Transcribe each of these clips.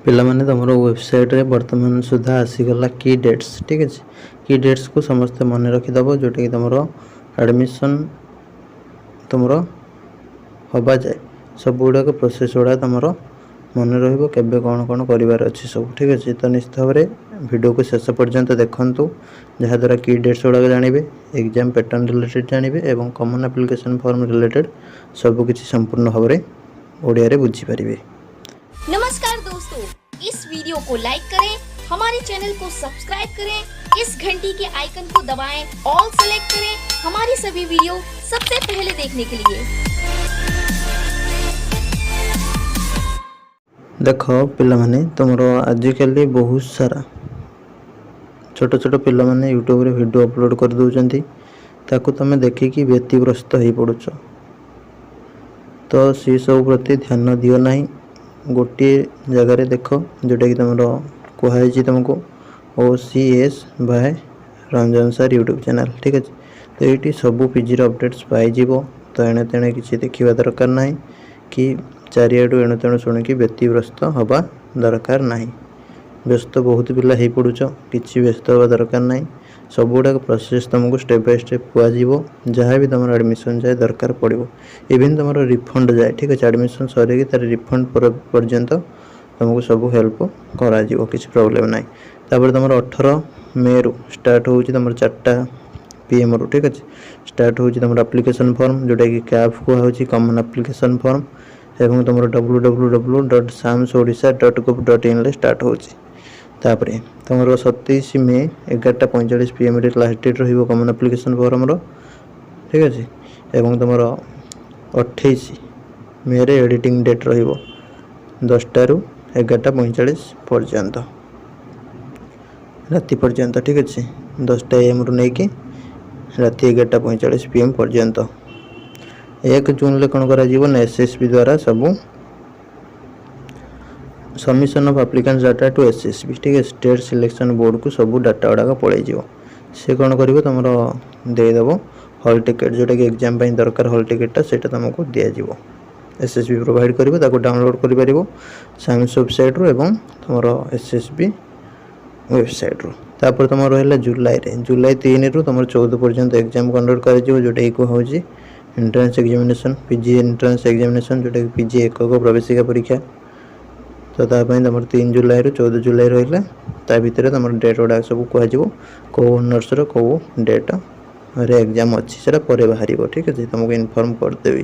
पिलामाने तुम वेबसाइट रे वर्तमान सुधा आसीगला की डेट्स ठीक है। की डेट्स को समस्ते मन रखिदेव जोटा कि तुम एडमिशन तुम हवा जाए सब गुड़ाक प्रोसेस गुड़ा तुम मन रेबे कौन कौन करार अच्छी सब ठीक अच्छे। तो निश्चित भाव में वीडियो को शेष पर्यंत देखु जहाद्वारा की डेट्स गुड़ाक जानवे एग्जाम पैटर्न रिलेटेड जानवे और कॉमन एप्लिकेशन फॉर्म रिलेटेड सबकि संपूर्ण भाव में ओडिया बुझीपारे। नमस्कार दोस्तों, इस वीडियो को लाइक करें, हमारे चैनल को सब्सक्राइब करें, इस घंटी के आइकन को दबाएं, ऑल सेलेक्ट करें हमारी सभी वीडियो सबसे पहले देखने के लिए। देख पिलामाने तुमरो आजिकल बहुत सारा छोट छोट पिला माने यूट्यूब रे वीडियो अपलोड कर दउचंती ताकू तुम देखिकी व्यतिग्रस्त हो पड़ुछ। तो सी सब प्रति ध्यान दियो नहीं, गोटे जगार देख जोटा कि तुम कहुई तुमको OCS by Ranjan sir YouTube channel ठीक अच्छे। तो ये सबू पीजी अपडेट्स पाइज तो एणे तेणे किसी देखा दरकार ना कि चारिआडू एणु तेणु शुणिकी व्यतिग्रस्त हवा दरकार ना। व्यस्त बहुत पिला हो पड़ुच कि व्यस्त हवा दरकार ना। सब गुड़ाक प्रोसेस तुमको स्टेप बाय स्टेप कह जहाँ भी तुम एडमिशन जाए दरकार पड़ो इवन तुम रिफंड जाए ठीक अच्छे। एडमिशन सर तार रिफंड पर्यंत तुमको सब हेल्प करा किसी प्रॉब्लम ना। तापर तुम 18 मे रु स्टार्ट हो तुम 4 PM रु ठीक अच्छे स्टार्ट हो तुम एप्लिकेशन फॉर्म जोटा कि कैफ कहुच्छी कॉमन एप्लिकेशन फॉर्म एवं तुम www.samsodisha.gov.in स्टार्ट हो। तापर तुम 27 मे 11:45 PM लास्ट डेट रही कॉमन एप्लिकेशन फॉर्म ठीक अच्छे। एवं तुम 28 मे रे एडिटिंग डेट रही 10टा ରୁ 11:45 पर्यंत राति पर्यंत ठीक अच्छे। 10टा AM रू नहीं कि राति 11:45 PM पर्यंत। 1 जून ले कौन करा SSB द्वारा सबू submission of applicants data to SSB ठीक है। स्टेट सिलेक्शन बोर्ड को सब डाटा गुड़ाक पलि सी कौन कर तुम देदेव हॉल टिकेट जोटा कि एग्जाम दरकार हॉल टिकेटा से तुमको दिज्व SSB प्रोवाइड कर डाउनलोड कर साइंस वेबसाइट रू एवं तुम SSB वेबसाइट रू। तापर तुम रहा जुलाई 3 रू तुम 14 पर्यंत एग्जाम कंडक्ट कर जोटा कि कहूँ entrance examination PG entrance examination जोटा कि पीजी एकक प्रवेशिका परीक्षा। तो तुम 3 जुलाई रू 14 जुलाई रहा ता भितर तुम डेट गुड़ा सब कह कौ ऑनर्स कौ डेट रे एग्जाम अच्छी से बाहर ठीक अच्छे तुमको इनफॉर्म करदेवी।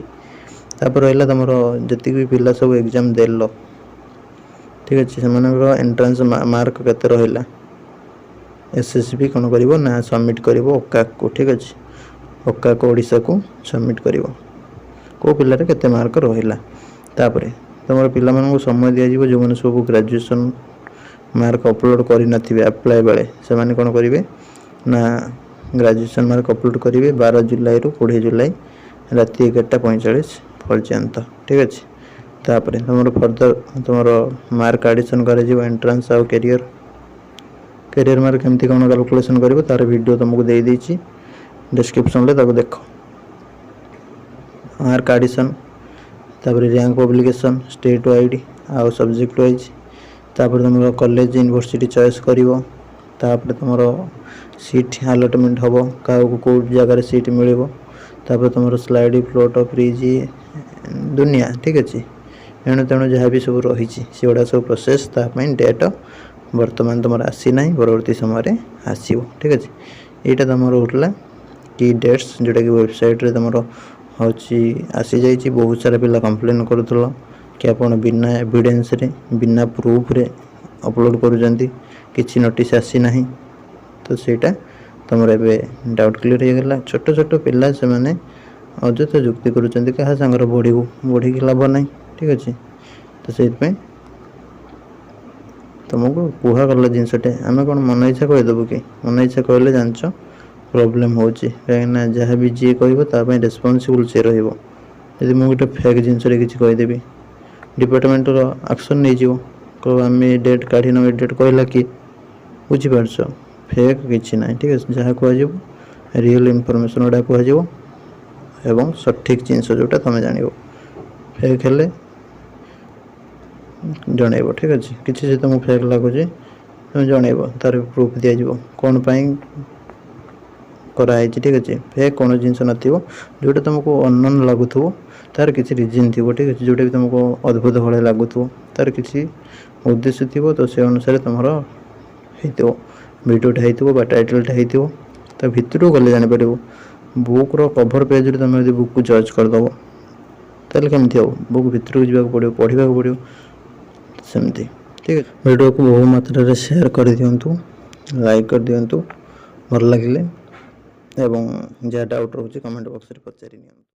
तापर रहा तुम जी भी पिला सब एग्जाम देल ठीक अच्छे से एंट्रेंस मार्क केते रहा SSB कौन कर ना सबमिट कर ओकाक को ठीक अच्छे ओकाक ओडिशा को सबमिट कर कौ पिलार केते मार्क रहा। तापर तुम पिला समय दिज्व जो मैंने सब ग्रेजुएशन मार्क अपलोड कर अप्लाई बेले से कौन करेंगे ना ग्रेजुएशन मार्क अपलोड करेंगे 12 जुलाई रू 20 जुलाई राति 11:45 पर्यंत ठीक अच्छे। तापर तुम फर्दर तुम मार्क एडिशन कर एंट्रांस आउ कैरियर मार्क केमती कौन कैलकुलेशन कर तार वीडियो तुमको दे देछि डिस्क्रिप्शन ले देख मार्क एडिशन तापर रैंक पब्लिकेशन स्टेट वाइड आउ सब्जेक्ट वाइज। तापर तुम कॉलेज यूनिवर्सिटी चॉइस कर तापर तुम सीट अलॉटमेंट हम क्या कौ जगार सीट मिल। तापर तुम स्लाइड फ्लोट फ्रिज दुनिया ठीक अच्छे एणु तेणु जहाँ भी सब रही से गुड़ा सब प्रोसेस डेट बर्तमान तुम आसी ना परवर्ती समय आसो ठीक अच्छे। यहाँ तुम रोला की डेट्स जोटा कि वेबसाइट रे तुम हूँ आसी जाइए। बहुत सारा पिला कंप्लेन करूल कि आप बिना एविडेंस रे बिना प्रूफ रे अपलोड कर नोटिस आसी ना। तो सेटा तुम डाउट क्लियर हो गला। छोट छोट पिला से माने अଯଥା जुक्ति करुँच क्या सांगर बढ़ी लाभ ना ठीक अच्छे। तो से तुमको कहगला जिनसटे आम कौन मन इच्छा कहीदेव कि मन इच्छा कहले जान प्रोब्लेम हो कहीं जहाँ भी जी कह रेस्पॉन्सिबल सी रही मुझे फेक जिनस कहीदेवी डिपार्टमेंट एक्शन नहीं आम डेट काढ़ी न डेट कहला कि बुझीपार फेक किसी ना ठीक है। जहाँ कह रियल इनफॉरमेशन गुड़ा कह सठिक जिनस जोटा तुम जान फेक हेले ଜଣେଇବ ଠିକ୍ ଅଛି। କିଛି ଯଦି ତୁମକୁ ଫେକ୍ ଲାଗୁଛି ତୁମେ ଜଣେଇବ, ତାର ପ୍ରୁଫ୍ ଦିଆଯିବ କ'ଣ ପାଇଁ କରାହେଇଛି ଠିକ୍ ଅଛି। ଫେକ୍ କୌଣସି ଜିନିଷ ନଥିବ, ଯେଉଁଟା ତୁମକୁ ଅନନୋନ୍ ଲାଗୁଥିବ ତାର କିଛି ରିଜିନ୍ ଥିବ ଠିକ୍ ଅଛି। ଯେଉଁଟା ବି ତୁମକୁ ଅଦ୍ଭୁତ ଭଳିଆ ଲାଗୁଥିବ ତାର କିଛି ଉଦ୍ଦେଶ୍ୟ ଥିବ, ତ ସେ ଅନୁସାରେ ତୁମର ହେଇଥିବ, ଭିଡ଼ିଓଟା ହେଇଥିବ ବା ଟାଇଟଲ୍ଟା ହେଇଥିବ। ତା ଭିତରକୁ ଗଲେ ଜାଣିପାରିବ। ବୁକ୍ର କଭର୍ ପେଜ୍ରେ ତୁମେ ଯଦି ବୁକ୍କୁ ଜଜ୍ କରିଦେବ ତାହେଲେ କେମିତି ହେବ? ବୁକ୍ ଭିତରକୁ ଯିବାକୁ ପଡ଼ିବ, ପଢ଼ିବାକୁ ପଡ଼ିବ, ସେମିତି ଠିକ୍ ଅଛି। ଭିଡ଼ିଓକୁ ବହୁ ମାତ୍ରାରେ ସେୟାର କରିଦିଅନ୍ତୁ, ଲାଇକ୍ କରିଦିଅନ୍ତୁ ଭଲ ଲାଗିଲେ, ଏବଂ ଯାହା ଡାଉଟ୍ ରହୁଛି କମେଣ୍ଟ ବକ୍ସରେ ପଚାରି ନିଅନ୍ତୁ।